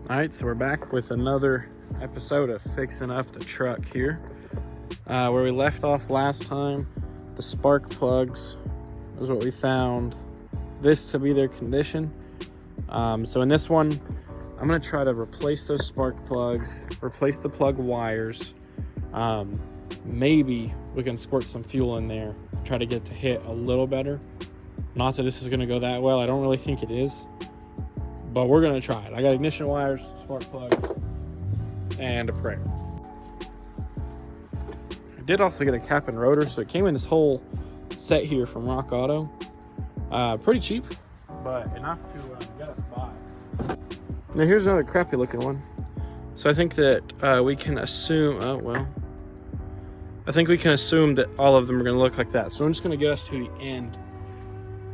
All right, so we're back with another episode of fixing up the truck here. Where we left off last time, the spark plugs is what we found this to be their condition. So in this one, I'm gonna try to replace those spark plugs, replace the plug wires. Maybe we can squirt some fuel in there, try to get it to hit a little better. Not that this is gonna go that well, I don't really think it is, but we're gonna try it. I got ignition wires, spark plugs, and a prayer. I did also get a cap and rotor, so it came in this whole set here from Rock Auto. Pretty cheap, but enough to get us by. Now here's another crappy looking one. So I think that we can assume, I think we can assume that all of them are gonna look like that. So I'm just gonna get us to the end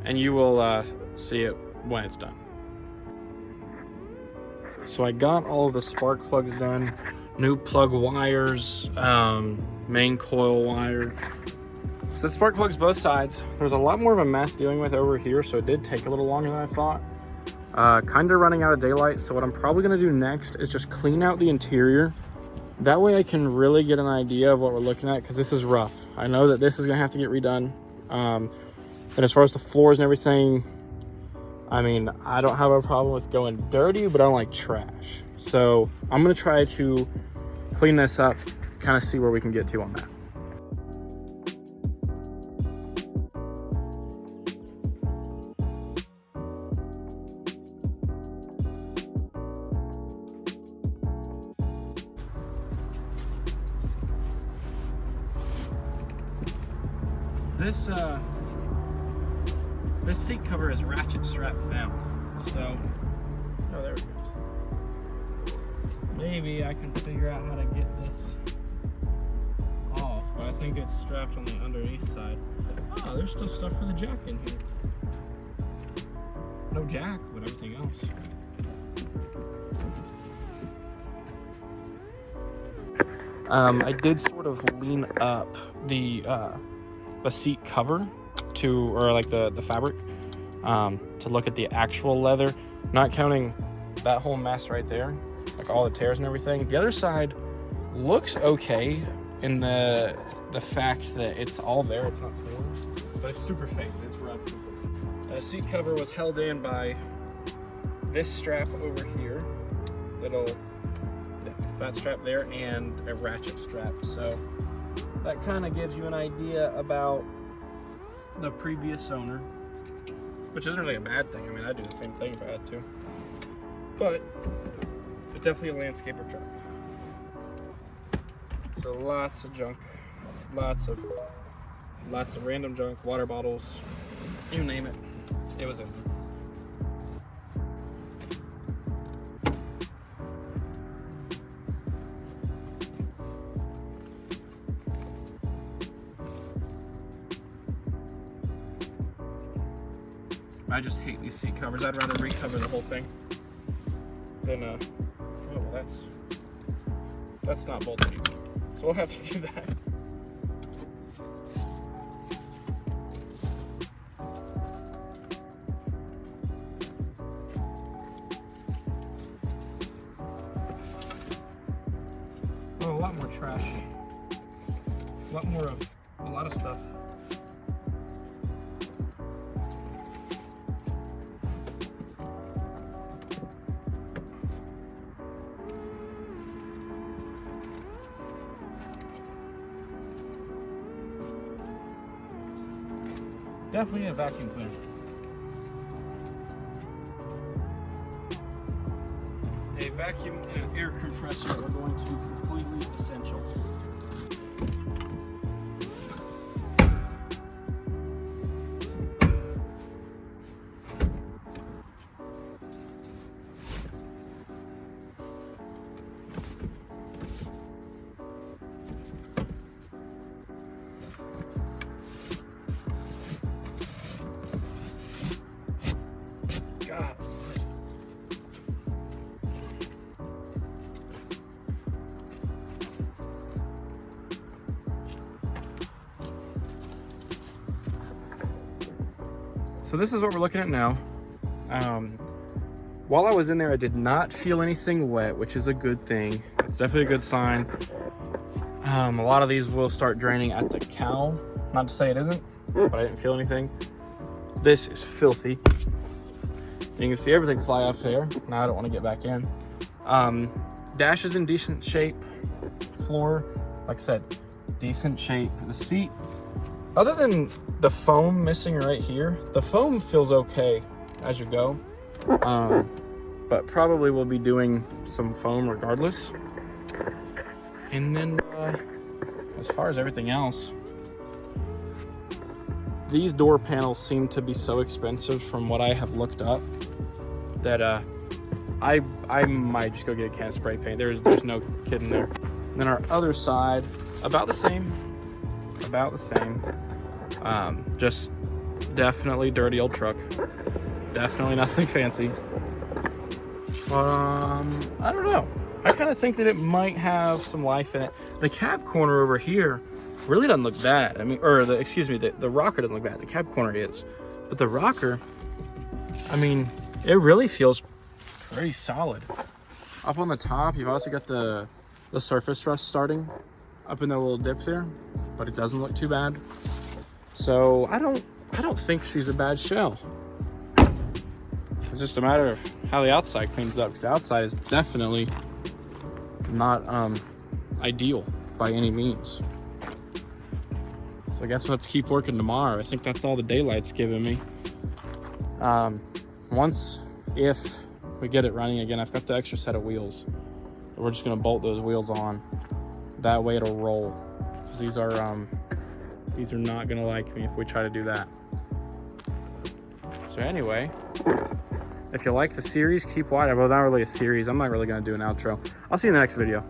and you will see it when it's done. So I got all of the spark plugs done, new plug wires, main coil wire. So the spark plugs both sides. There's a lot more of a mess dealing with over here, so it did take a little longer than I thought. Kind of running out of daylight, so what I'm probably gonna do next is just clean out the interior. That way I can really get an idea of what we're looking at, because this is rough. I know that this is gonna have to get redone. And as far as the floors and everything, I mean, I don't have a problem with going dirty, but I don't like trash. So I'm gonna try to clean this up, kind of see where we can get to on that. This seat cover is ratchet strapped down, so there we go. Maybe I can figure out how to get this off, but I think it's strapped on the underneath side. Oh, there's still stuff for the jack in here. No jack, but everything else. I did sort of lean up the seat cover or like the fabric, to look at the actual leather, not counting that whole mess right there, like all the tears and everything. The other side looks okay in the fact that it's all there, it's not torn, but it's super fake, it's rubbed. The seat cover was held in by this strap over here, that strap there, and a ratchet strap. So that kind of gives you an idea about the previous owner, which isn't really a bad thing. I mean, I'd do the same thing if I had to, but it's definitely a landscaper truck. So lots of junk, lots of random junk, water bottles, you name it, it was in there. I just hate these seat covers. I'd rather recover the whole thing than, oh, well, that's not bolted either. So we'll have to do that. Oh, a lot more trash. A lot more of a lot of stuff. Definitely a vacuum cleaner. A vacuum and an air compressor are going to be completely essential. So this is what we're looking at now. while I was in there, I did not feel anything wet, which is a good thing. It's definitely a good sign. A lot of these will start draining at the cowl. Not to say it isn't, but I didn't feel anything. This is filthy. You can see everything fly up there. Now I don't want to get back in. Dash is in decent shape. Floor, like I said, decent shape. The seat, other than the foam missing right here, the foam feels okay as you go. But probably will be doing some foam regardless. And then as far as everything else, these door panels seem to be so expensive from what I have looked up that I might just go get a can of spray paint. There's no kidding there. And then our other side, about the same. Just definitely dirty old truck. Definitely nothing fancy. I don't know. I kind of think that it might have some life in it. The cab corner over here really doesn't look bad. I mean, or the rocker doesn't look bad. The cab corner is, but the rocker, I mean, it really feels pretty solid. Up on the top, you've also got the surface rust starting up in the little dip there, but it doesn't look too bad. So I don't think she's a bad shell. It's just a matter of how the outside cleans up, because the outside is definitely not ideal by any means. So I guess we'll have to keep working tomorrow. I think that's all the daylight's giving me. If we get it running again, I've got the extra set of wheels. We're just gonna bolt those wheels on. That way it'll roll. Because these are not gonna like me if we try to do that. So anyway, if you like the series, keep watching. Well, not really a series. I'm not really gonna do an outro. I'll see you in the next video.